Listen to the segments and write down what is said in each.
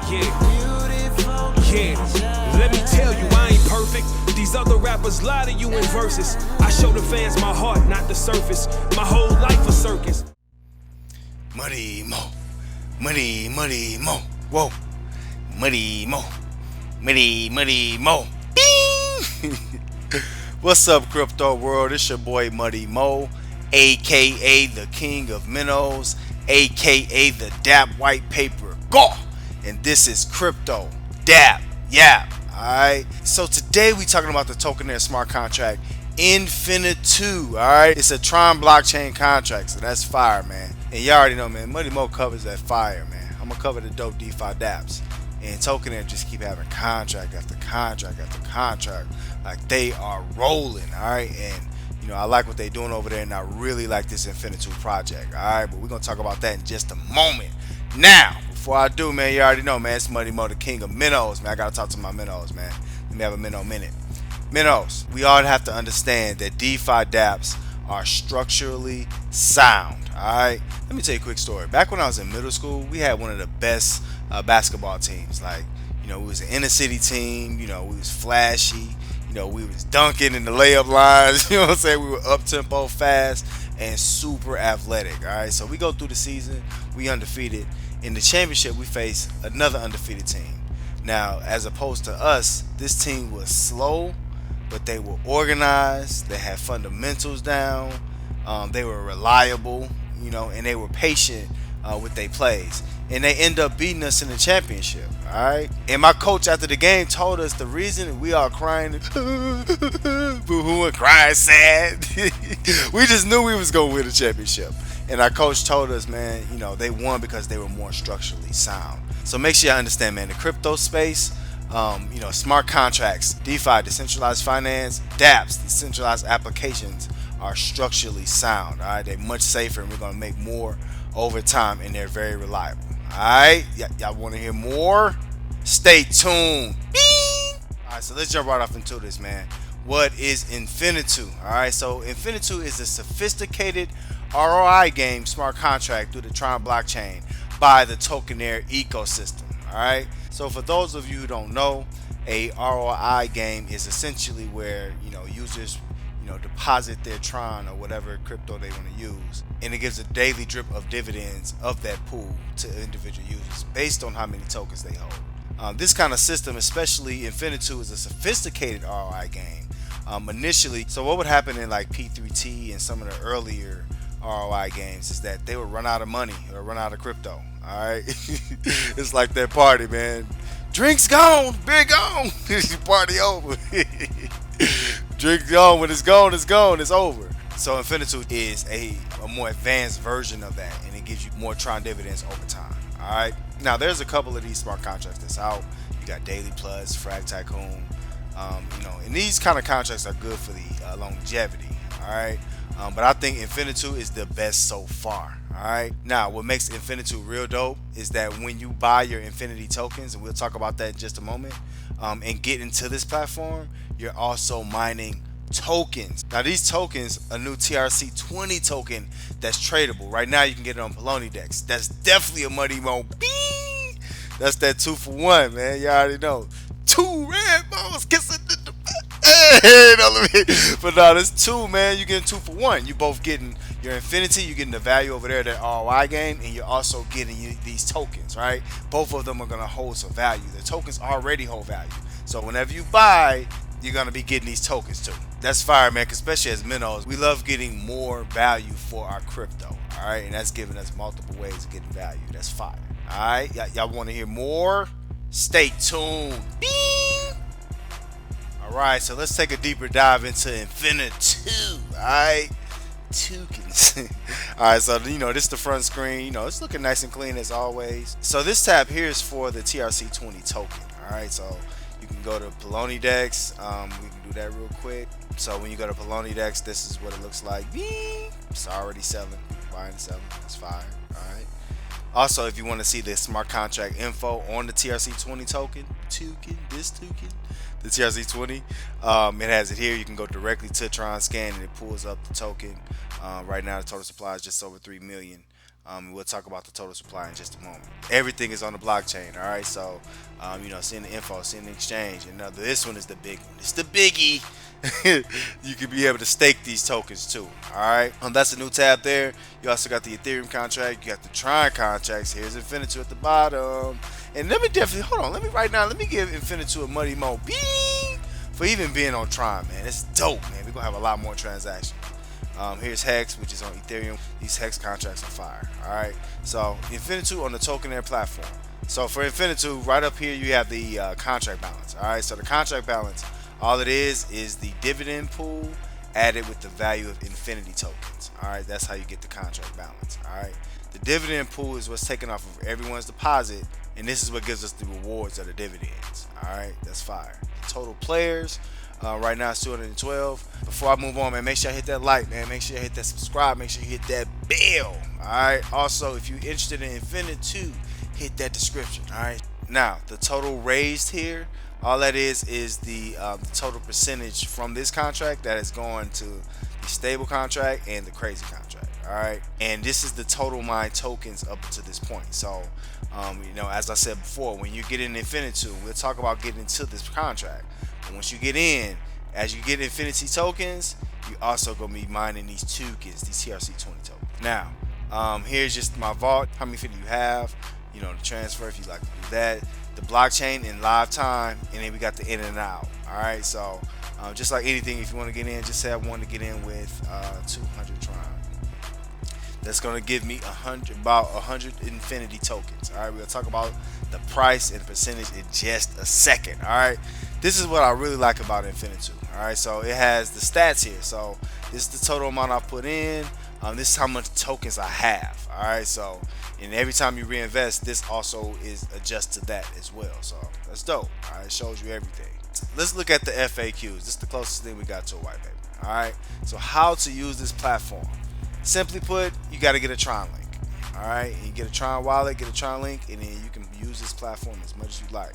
Yeah. Let me tell you, I ain't perfect. These other rappers lie to you in verses. I show the fans my heart, not the surface. My whole life a circus. Muddy mo, muddy mo, whoa, muddy mo, muddy mo. Bing! What's up, crypto world? It's your boy Muddy Mo, aka the King of Minnows, aka the Dapp White Paper. Go! And this is Crypto Dap Yap. Alright, so today we talking about the Tewkenaire smart contract InfiniTew. Alright, it's a Tron blockchain contract, so that's fire, man. And you already know, man, Muddy Mo covers that fire, man. I'm gonna cover the dope defi-dapps. And Tewkenaire just keep having contract after contract after contract. Like, they are rolling, alright? And you know, I like what they're doing over there, and I really like this InfiniTew project. Alright, but we're gonna talk about that in just a moment. Now, before I do, man, you already know, man, it's Muddy Mo, the King of Minnows, man. I gotta talk to my Minnows, man. Let me have a Minnow minute. Minnows, we all have to understand that defi-dapps are structurally sound. Alright, let me tell you a quick story. Back when I was in middle school, we had one of the best basketball teams. Like, you know, we was an inner city team. You know, we was flashy. You know, we was dunking in the layup lines. You know what I'm saying? We were up tempo, fast, and super athletic. All right, so we go through the season, we undefeated. In the championship, we face another undefeated team. Now, as opposed to us, this team was slow, but they were organized. They had fundamentals down. They were reliable, you know, and they were patient with their plays. And they end up beating us in the championship. Alright. And my coach after the game told us the reason we are crying, boo-hooing, crying sad. We just knew we was gonna win the championship. And our coach told us, man, you know, they won because they were more structurally sound. So make sure you understand, man, the crypto space, you know, smart contracts, DeFi, decentralized finance, dApps, decentralized applications are structurally sound. Alright, they're much safer, and we're gonna make more over time, and they're very reliable. Alright, y'all want to hear more? Stay tuned. Alright, so let's jump right off into this, man. What is InfiniTew? Alright, so InfiniTew is a sophisticated ROI game smart contract through the Tron blockchain by the Tewkenaire ecosystem. Alright, so for those of you who don't know, a ROI game is essentially where, you know, users, you know, deposit their Tron or whatever crypto they want to use, and it gives a daily drip of dividends of that pool to individual users based on how many tokens they hold. This kind of system, especially InfiniTew, is a sophisticated ROI game initially. So what would happen in like P3T and some of the earlier ROI games is that they would run out of money or run out of crypto. Alright, it's like that party, man. Drinks gone, beer gone, party over. Drink gone, when it's gone, it's gone, it's over. So InfiniTew is a more advanced version of that, and it gives you more Tron dividends over time. Alright, now there's a couple of these smart contracts that's out. You got Daily Plus, Frag Tycoon, you know, and these kind of contracts are good for the longevity. Alright, but I think InfiniTew is the best so far. Alright, now what makes InfiniTew real dope is that when you buy your Infinity tokens, and we'll talk about that in just a moment, and get into this platform, you're also mining tokens. Now these tokens, a new TRC20 token that's tradable. Right now you can get it on Poloniex. That's definitely a Muddy Mo. Bing! That's that 2-for-1, man. You already know. 2 red balls kissing the hey, no, let me. But no, there's 2, man. You're getting 2-for-1. You both getting your Infinity, you're getting the value over there, that ROI game, and you're also getting these tokens, right? Both of them are gonna hold some value. The tokens already hold value. So whenever you buy, you're gonna be getting these tokens too. That's fire, man, especially as Minnows, we love getting more value for our crypto. Alright, and that's giving us multiple ways of getting value. That's fire. Alright, y'all want to hear more? Stay tuned. Bing! Alright, so let's take a deeper dive into InfiniTew. Alright, tokens. Alright, so you know, this is the front screen. You know, it's looking nice and clean as always. So this tab here is for the TRC20 token. Alright, so you can go to Poloniex. We can do that real quick. So when you go to Poloniex, this is what it looks like. It's already selling, buying and selling. That's fire. Alright. Also, if you want to see the smart contract info on the TRC20 token, the TRC20, it has it here. You can go directly to Tron Scan and it pulls up the token. Right now, the total supply is just over 3 million. We'll talk about the total supply in just a moment. Everything is on the blockchain. All right, so you know, seeing the info, seeing the exchange, and this one is the big one. It's the biggie. You can be able to stake these tokens too. All right, that's a new tab there. You also got the Ethereum contract. You got the Tron contracts. Here's InfiniTew at the bottom. And let me definitely hold on. Let me give InfiniTew a muddy mo bing for even being on Tron, man. It's dope, man. We're gonna have a lot more transactions. Here's HEX, which is on Ethereum. These HEX contracts are fire. All right, so InfiniTew on the Tewkenaire platform. So for InfiniTew, right up here you have the contract balance. All right, so the contract balance, all it is the dividend pool added with the value of Infinity tokens. All right, that's how you get the contract balance. All right, the dividend pool is what's taken off of everyone's deposit, and this is what gives us the rewards of the dividends. All right, that's fire. The total players right now is 212. Before I move on, man, make sure I hit that like, man. Make sure you hit that subscribe. Make sure you hit that bell. All right. Also, if you're interested in InfiniTew, hit that description. All right. Now, the total raised here, all that is the total percentage from this contract that is going to the stable contract and the crazy contract. All right. And this is the total mine tokens up to this point. So, you know, as I said before, when you get in InfiniTew, we'll talk about getting into this contract. But once you get in, as you get Infinity tokens, you also gonna be mining these TEWKENs, these TRC20 tokens. Now, here's just my vault. How many Infinity you have? You know, the transfer if you like to do that. The blockchain in live time, and then we got the in and out. All right, so just like anything, if you want to get in, just say I want to get in with 200 Tron. That's gonna give me about 100 Infinity tokens. All right, we'll talk about the price and percentage in just a second. All right, this is what I really like about InfiniTew. All right, so it has the stats here. So this is the total amount I put in. This is how much tokens I have. All right, so and every time you reinvest, this also is adjust to that as well. So that's dope. All right, it shows you everything. Let's look at the FAQs. This is the closest thing we got to a white paper. All right, so how to use this platform. Simply put, you got to get a Tron link. All right, and you get a Tron wallet, get a Tron link, and then you can use this platform as much as you like.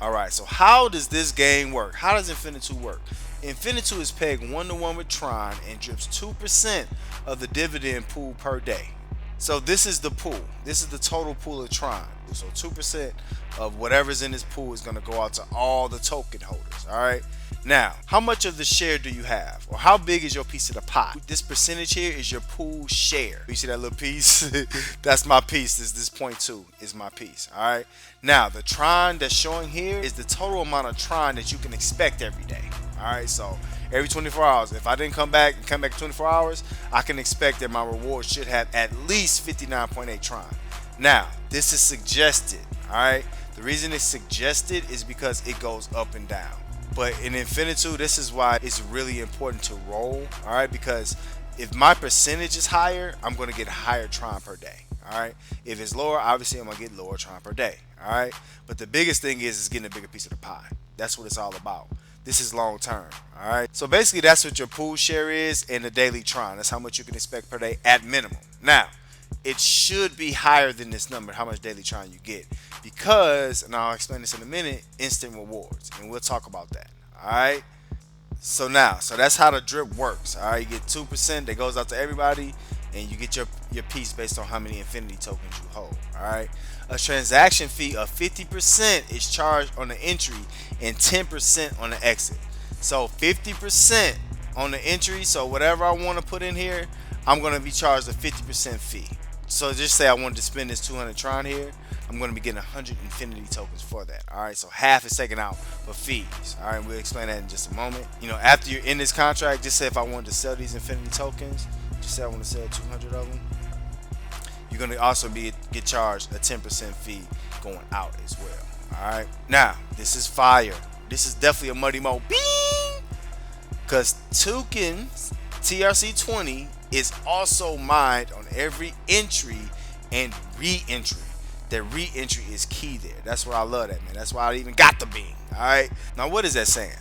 All right, so how does this game work? How does InfiniTew work? InfiniTew is pegged 1-to-1 with Tron and drips 2% of the dividend pool per day. So this is the pool. This is the total pool of Tron. So 2% of whatever's in this pool is going to go out to all the token holders. All right. Now, how much of the share do you have? Or how big is your piece of the pie? This percentage here is your pool share. You see that little piece? That's my piece. This 0.2 is my piece. All right. Now, the Tron that's showing here is the total amount of Tron that you can expect every day. All right. So every 24 hours, if I didn't come back in 24 hours, I can expect that my reward should have at least 59.8 Tron. Now, this is suggested. All right. The reason it's suggested is because it goes up and down. But in InfiniTew, this is why it's really important to roll, all right? Because if my percentage is higher, I'm going to get higher Tron per day, all right? If it's lower, obviously I'm going to get lower Tron per day, all right? But the biggest thing is getting a bigger piece of the pie. That's what it's all about. This is long term, all right? So basically, that's what your pool share is and the daily Tron. That's how much you can expect per day at minimum. Now, it should be higher than this number, how much daily Tron you get, because, and I'll explain this in a minute, instant rewards, and we'll talk about that. All right. So that's how the drip works. All right, you get 2% that goes out to everybody, and you get your piece based on how many Infinity tokens you hold. All right. A transaction fee of 50% is charged on the entry and 10% on the exit. So 50% on the entry. So whatever I want to put in here, I'm going to be charged a 50% fee. So just say I wanted to spend this 200 Tron here, I'm going to be getting 100 Infinity tokens for that. All right, so half is taken out for fees. All right, we'll explain that in just a moment. You know, after you're in this contract, just say if I wanted to sell these Infinity tokens, just say I want to sell 200 of them, you're going to also get charged a 10% fee going out as well. All right, now this is fire. This is definitely a muddy mo. Bing! Because TEWKEN TRC20 is also mined on every entry and re-entry. The re-entry is key there. That's why I love that, man. That's why I even got the beam. All right. Now, what is that saying?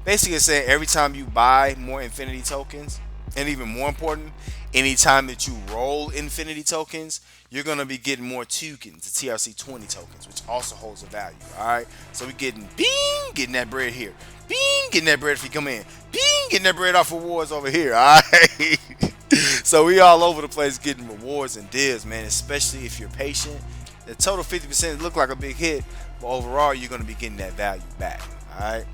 Basically, it's saying every time you buy more Infinity tokens, and even more important, anytime that you roll Infinity tokens, you're gonna be getting more TEWKEN, the TRC20 tokens, which also holds a value. All right. So we're getting getting that bread here. Getting that bread if you come in. Getting that bread off rewards over here. All right. So we all over the place getting rewards and deals, man, especially if you're patient. The total 50% look like a big hit, but overall you're going to be getting that value back. All right.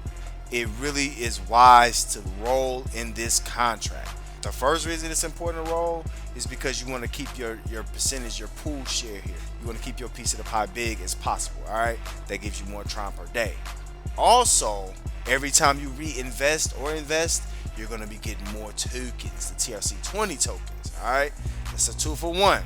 It really is wise to roll in this contract. The first reason it's important to roll is because you want to keep your percentage, your pool share here. You want to keep your piece of the pie big as possible. All right. That gives you more Tron per day. Also, every time you reinvest or invest, you're going to be getting more tokens, the TRC20 tokens. All right. It's a 2-for-1.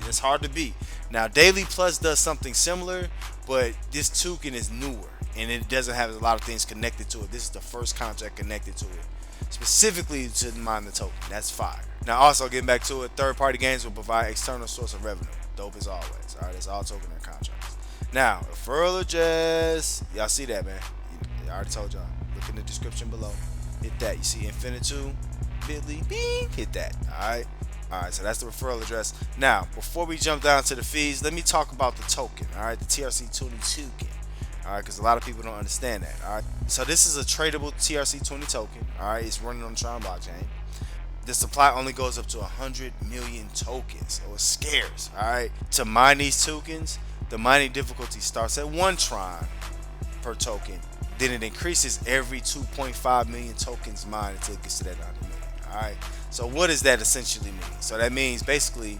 It's hard to beat. Now, Daily Plus does something similar, but this token is newer and it doesn't have a lot of things connected to it. This is the first contract connected to it, specifically to mine the token. That's fire. Now, also getting back to it, third-party games will provide external source of revenue. Dope as always. All right, it's all Tewkenaire contracts. Now, referral address. Y'all see that, man? I already told y'all. Look in the description below. Hit that. You see InfiniTew, bit.ly, bing, hit that. All right. All right, so that's the referral address. Now, before we jump down to the fees, let me talk about the token. All right, the TRC20 token. All right, because a lot of people don't understand that. All right, so this is a tradable TRC20 token. All right, it's running on the Tron blockchain. The supply only goes up to 100 million tokens, so it's scarce. All right, to mine these tokens, the mining difficulty starts at 1 Tron per token. Then it increases every 2.5 million tokens mined until it gets to that 100 million. All right, so what does that essentially mean? So that means basically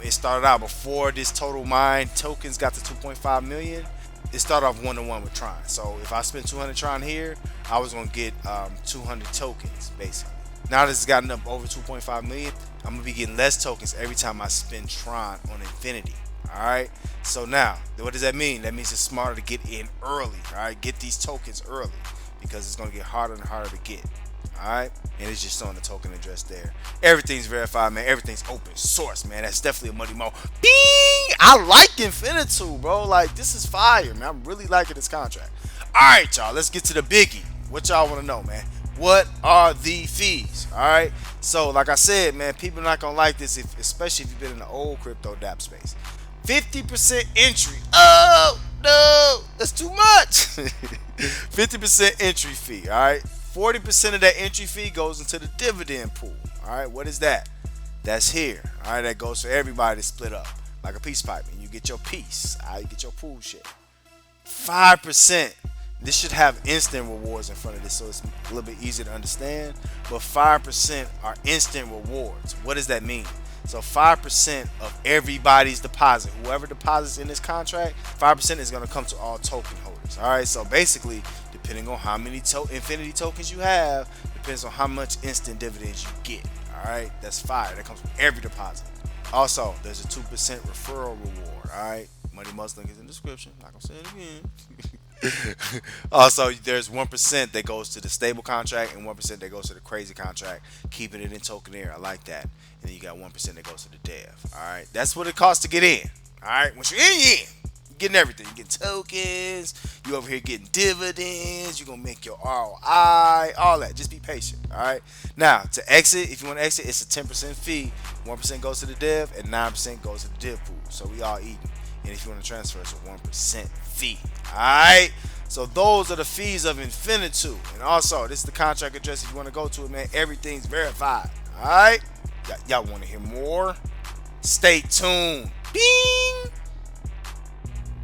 it started out before this total mine tokens got to 2.5 million. It started off 1-to-1 with Tron. So if I spend 200 Tron here, I was gonna get 200 tokens basically. Now this has gotten up over 2.5 million. I'm gonna be getting less tokens every time I spend Tron on Infinity. All right. So now, what does that mean? That means it's smarter to get in early. All right, get these tokens early because it's gonna get harder and harder to get. All right, and it's just on the token address there. Everything's verified, man. Everything's open source, man. That's definitely a money mo. Bing! I like InfiniTew, bro. Like, this is fire, man. I'm really liking this contract. All right, y'all. Let's get to the biggie. What y'all want to know, man? What are the fees? All right. So, like I said, man, people are not gonna like this, especially if you've been in the old crypto dap space. 50% entry. Oh no, that's too much. 50% entry fee. All right. 40% of that entry fee goes into the dividend pool. All right, what is that? That's here. All right, that goes for everybody to split up like a peace pipe, and you get your piece. All right, you get your pool share. 5%. This should have instant rewards in front of this, so it's a little bit easier to understand. But 5% are instant rewards. What does that mean? So 5% of everybody's deposit, whoever deposits in this contract, 5% is going to come to all token holders. All right, so basically, depending on how many Infinity tokens you have, depends on how much instant dividends you get. All right, that's fire. That comes from every deposit. Also, there's a 2% referral reward. All right, Money Must link is in the description. Not gonna say it again. Also, there's 1% that goes to the stable contract and 1% that goes to the crazy contract, keeping it in Tewkenaire. I like that. And then you got 1% that goes to the dev. All right, that's what it costs to get in. All right, once you're in, you're in. Getting everything. You getting tokens. You over here getting dividends. You're gonna make your ROI. All that. Just be patient. All right. Now to exit, if you want to exit, it's a 10% fee. 1% goes to the dev and 9% goes to the div pool. So we all eating. And if you want to transfer, it's a 1% fee. All right. So those are the fees of InfiniTew. And also, this is the contract address if you want to go to it, man. Everything's verified. All right. Y'all want to hear more? Stay tuned. Bing.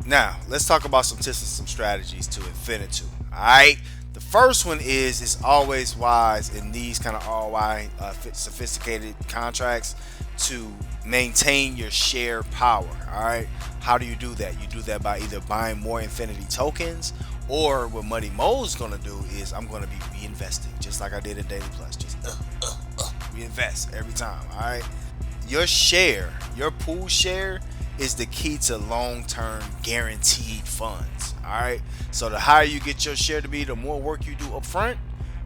Now, let's talk about some tips and some strategies to InfiniTew. Alright, the first one is it's always wise in these kind of ROI sophisticated contracts to maintain your share power. Alright, how do you do that? You do that by either buying more Infinity tokens, or what Money Mo's gonna do is I'm gonna be reinvesting, just like I did in Daily Plus. Just reinvest every time. Alright, your share, your pool share, is the key to long-term guaranteed funds. All right, so the higher you get your share to be, the more work you do up front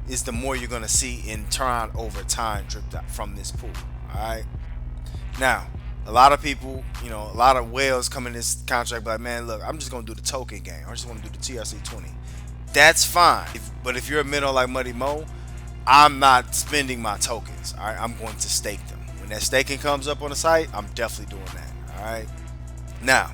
is the more you're gonna see in turn over time dripped out from this pool. All right, now a lot of people, you know, a lot of whales come in this contract like, man, look, I'm just gonna do the token game. I just want to do the TRC20. That's fine, but if you're a minnow like Money Mo, I'm not spending my tokens. All right, I'm going to stake them. When that staking comes up on the site, I'm definitely doing that. Alright, now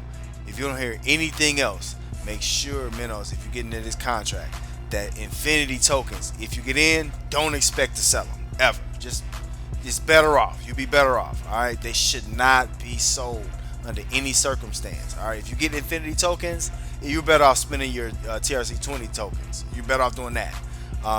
if you don't hear anything else, make sure, Minnows, if you get into this contract, that Infinity tokens, if you get in, don't expect to sell them ever. Just it's better off. You'll be better off. All right, they should not be sold under any circumstance. All right, if you get Infinity tokens, you're better off spending your TRC20 tokens. You're better off doing that,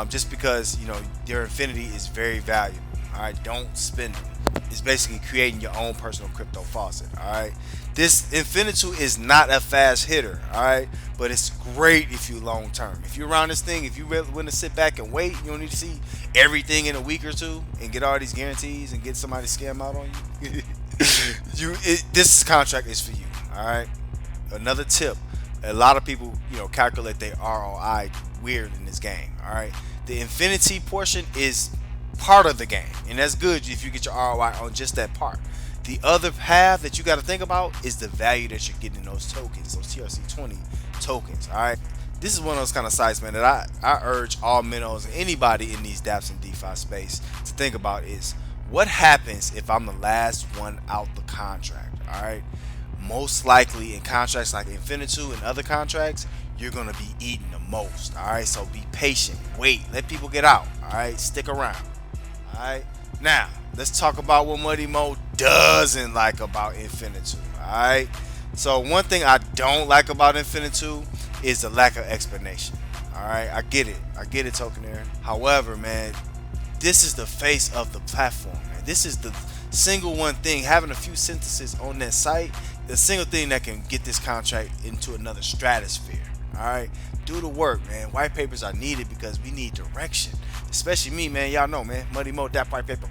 just because you know their Infinity is very valuable. All right, don't spend them. It's basically creating your own personal crypto faucet. All right, this InfiniTew is not a fast hitter. All right, but it's great if you long term. If you're around this thing, if you really want to sit back and wait, you don't need to see everything in a week or two and get all these guarantees and get somebody to scam out on you. This contract is for you. All right. Another tip: a lot of people, calculate their ROI weird in this game. All right, the infinity portion is part of the game, and that's good if you get your ROI on just that part. The other half that you got to think about is the value that you're getting in those tokens, those TRC20 tokens. All right, this is one of those kind of sites, man, that I urge all minnows and anybody in these dapps and DeFi space to think about is what happens if I'm the last one out the contract. All right, most likely in contracts like InfiniTew and other contracts, you're gonna be eating the most. All right, so be patient, wait, let people get out. All right, stick around. All right, now let's talk about what Muddy Mo doesn't like about InfiniTew. All right, so one thing I don't like about InfiniTew is the lack of explanation. All right, I get it, Tewkenaire. However, man, this is the face of the platform, man. This is the single one thing, having a few sentences on that site, the single thing that can get this contract into another stratosphere. All right, do the work, man. White papers are needed because we need direction, especially me, man. Y'all know, man, Muddy Mo, that white paper,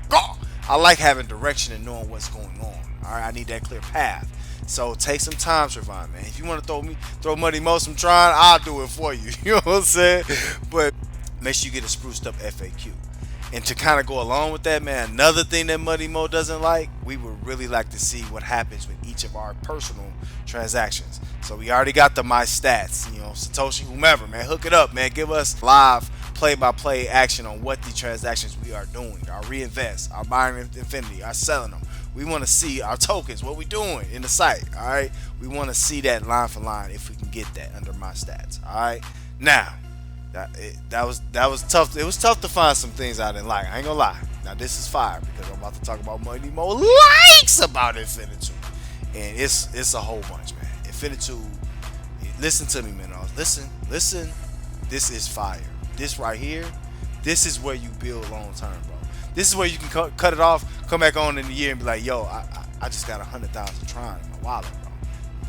I like having direction and knowing what's going on. All right, I need that clear path. So take some time, Trevon, man. If you want to throw Muddy Mo some trying, I'll do it for you. You know what I'm saying? But make sure you get a spruced up FAQ. And to kind of go along with that, man, another thing that Muddy Mo doesn't like, we would really like to see what happens with each of our personal transactions. So we already got the my stats, Satoshi, whomever, man, hook it up, man. Give us live play-by-play action on what the transactions we are doing, our reinvest, our buying Infinity, our selling them. We want to see our tokens, what we doing in the site. All right, we want to see that line for line if we can get that under my stats. All right, now. That was tough. It was tough to find some things I didn't like. I ain't gonna lie. Now this is fire because I'm about to talk about Muddy Mo likes about InfiniTew, and it's a whole bunch, man. InfiniTew, listen to me, man. Listen. This is fire. This right here, this is where you build long term, bro. This is where you can cut it off, come back on in the year and be like, yo, I just got 100,000 Tron in my wallet, bro.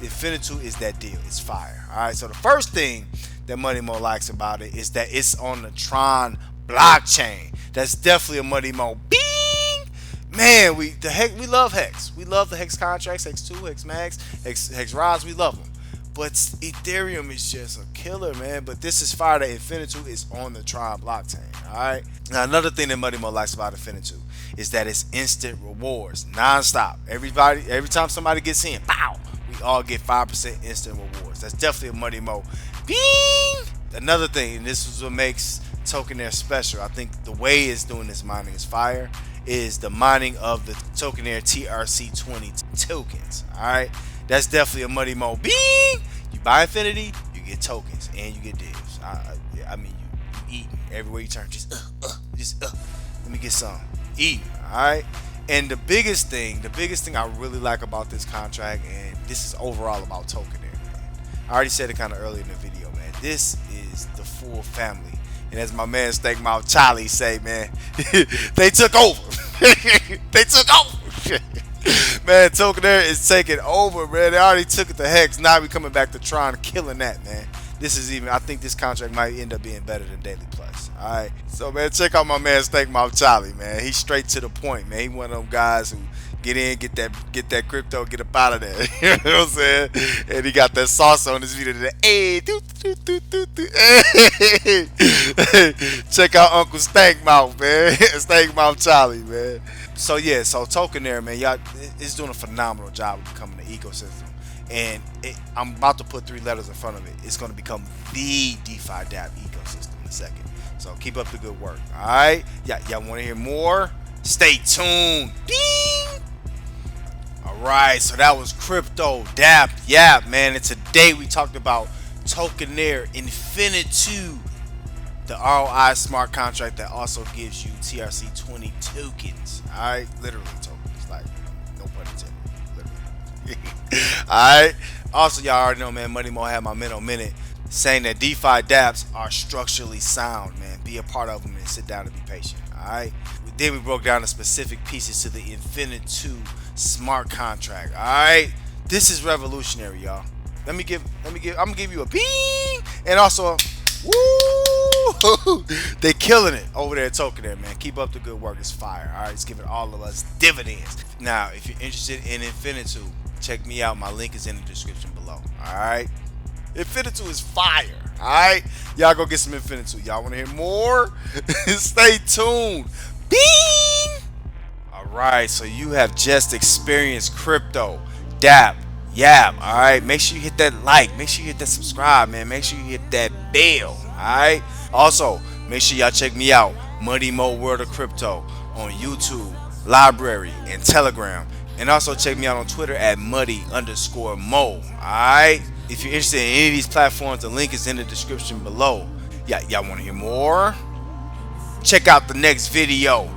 InfiniTew is that deal. It's fire. All right. So the first thing that Muddy Mo likes about it is that it's on the Tron blockchain. That's definitely a Muddy Mo bing. Man, we love Hex. We love the Hex contracts, Hex 2, Hex Max, Hex Rods. We love them. But Ethereum is just a killer, man. But this is fire that InfiniTew is on the Tron blockchain. All right. Now another thing that Muddy Mo likes about InfiniTew is that it's instant rewards, non-stop. Every time somebody gets in, pow, we all get 5% instant rewards. That's definitely a Muddy Mo bing. Another thing, and this is what makes Tewkenaire special, I think the way it's doing this mining is fire, is the mining of the Tewkenaire TRC20 tokens. Alright, that's definitely a Muddy Mo bing. You buy Infinity, you get tokens and you get divs. I mean, you eat everywhere you turn. Just let me get some. Eat. Alright. And the biggest thing I really like about this contract, and this is overall about Tewkenaire, man. I already said it kind of earlier in the video, man. This is the full family. And as my man Steak Mouth Charlie say, man, they took over. They took over. Man, Tewkenaire is taking over, man. They already took it to Hex. Now we coming back to Tron, killing that, man. This is I think this contract might end up being better than Daily Plus. Alright. So, man, check out my man Steak Mouth Charlie, man. He's straight to the point, man. He one of them guys who get in, get that crypto, get up out of there. You know what I'm saying? And he got that sauce on his video today. Hey, hey. Check out Uncle Steak Mouth, man. Steak Mouth Charlie, man. So yeah, so Tewkenaire, man, y'all, it's doing a phenomenal job of becoming an ecosystem. And I'm about to put 3 letters in front of it. It's going to become the defi-dapp ecosystem in a second. So keep up the good work. All right, y'all want to hear more? Stay tuned. Ding! All right, so that was Crypto Dap Yap, man. And today we talked about Tewkenaire InfiniTew. the ROI smart contract that also gives you TRC20 tokens. Alright, literally tokens, like no pun intended, literally. Alright, also y'all already know, man, Money Mo had my minute saying that defi-dapps are structurally sound, man. Be a part of them and sit down and be patient. Alright, then we broke down the specific pieces to the InfiniTew smart contract. Alright, this is revolutionary, y'all. I'm gonna give you a bing and also a woo. They killing it over there at Tewkenaire, man. Keep up the good work. It's fire. All right, it's giving all of us dividends. Now, if you're interested in InfiniTew, check me out. My link is in the description below. All right, InfiniTew is fire. All right, y'all go get some InfiniTew. Y'all want to hear more? Stay tuned. Bing. All right, so you have just experienced Crypto Dap Yap. All right, make sure you hit that like, make sure you hit that subscribe, man. Make sure you hit that bell. All right, also make sure y'all check me out, Money Mo World of Crypto, on YouTube, Library, and Telegram, and also check me out on Twitter at muddy_mo. All right, if you're interested in any of these platforms, the link is in the description below. Y'all want to hear more? Check out the next video.